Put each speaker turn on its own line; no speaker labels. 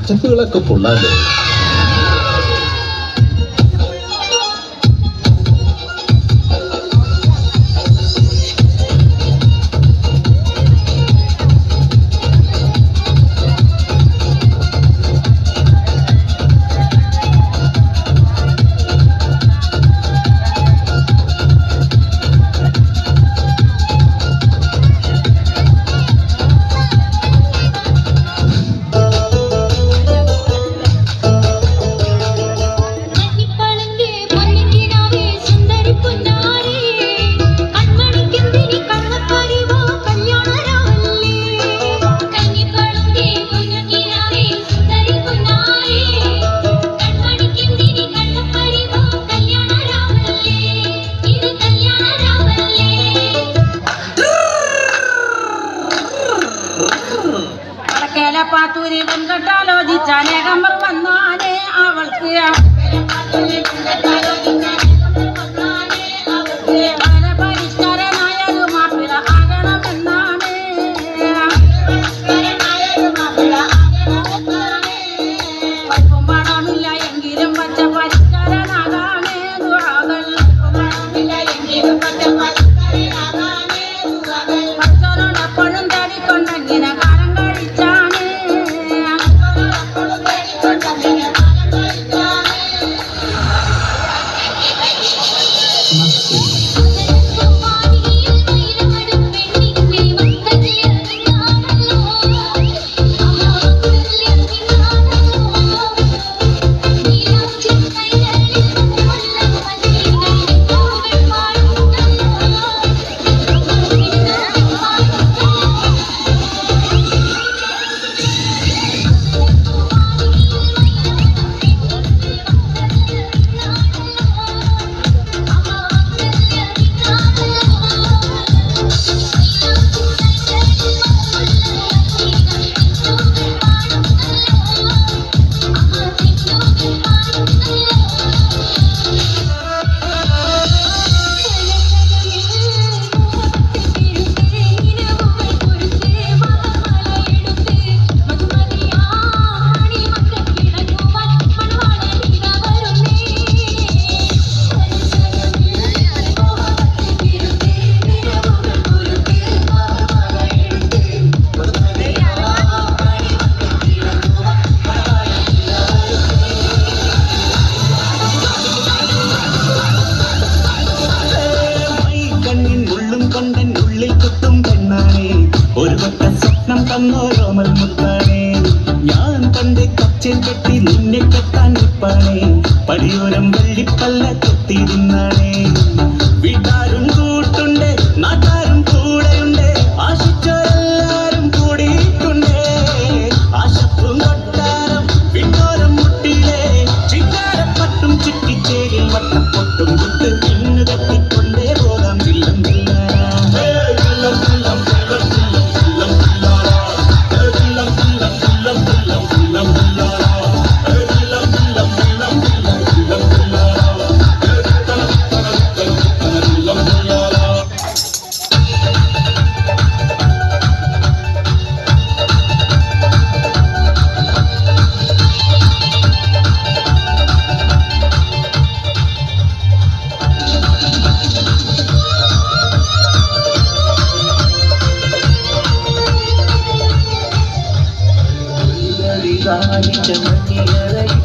സ്റ്റെപ്പുകളൊക്കെ കൊള്ളാലോ.
പാത്തൂരി വെങ്കട്ടാലോചിച്ചാലേകമ്പർ വന്നാലേ അവൾക്ക് പരിഷ്കരനായൊരു മാപ്പിള ആകണമെന്നാണ്. പൈപ്പും പണമില്ല എങ്കിലും പച്ച പരിഷ്കരനാകാനേ ദുരാകൾ. പച്ചനോട് എപ്പോഴും തടിക്കൊണ്ടെങ്ങനെ കാലം കഴിച്ചാണ്.
ഒരു വട്ട സ്വപ്നം തന്നോരോമൽ മുത്താണേ. ഞാൻ പണ്ട് കച്ചൻ കെട്ടി നിന്നെ കെട്ടാൻ നിപ്പാണേ. പടിയോരം വെള്ളിപ്പല്ല കെട്ടിയിരുന്നാണേ. വീട്ടാരും കൂട്ടുണ്ട്, നാട്ടാരും കൂടെയുണ്ട്, ആശിച്ചോരെല്ലാരും കൂടിയിട്ടുണ്ട്. ആശപ്പും കൊട്ടാരം വിട്ടോരം മുട്ടിയിലെ ചിങ്കാരപ്പട്ടും ചുറ്റിച്ചേരിൽ വട്ടപ്പൊട്ടും വിട്ട് പിന്നു തട്ടിക്കൊണ്ടേ പോകാം ചില്ലം ചില്ലാ. ചമഞ്ഞിയറയിൽ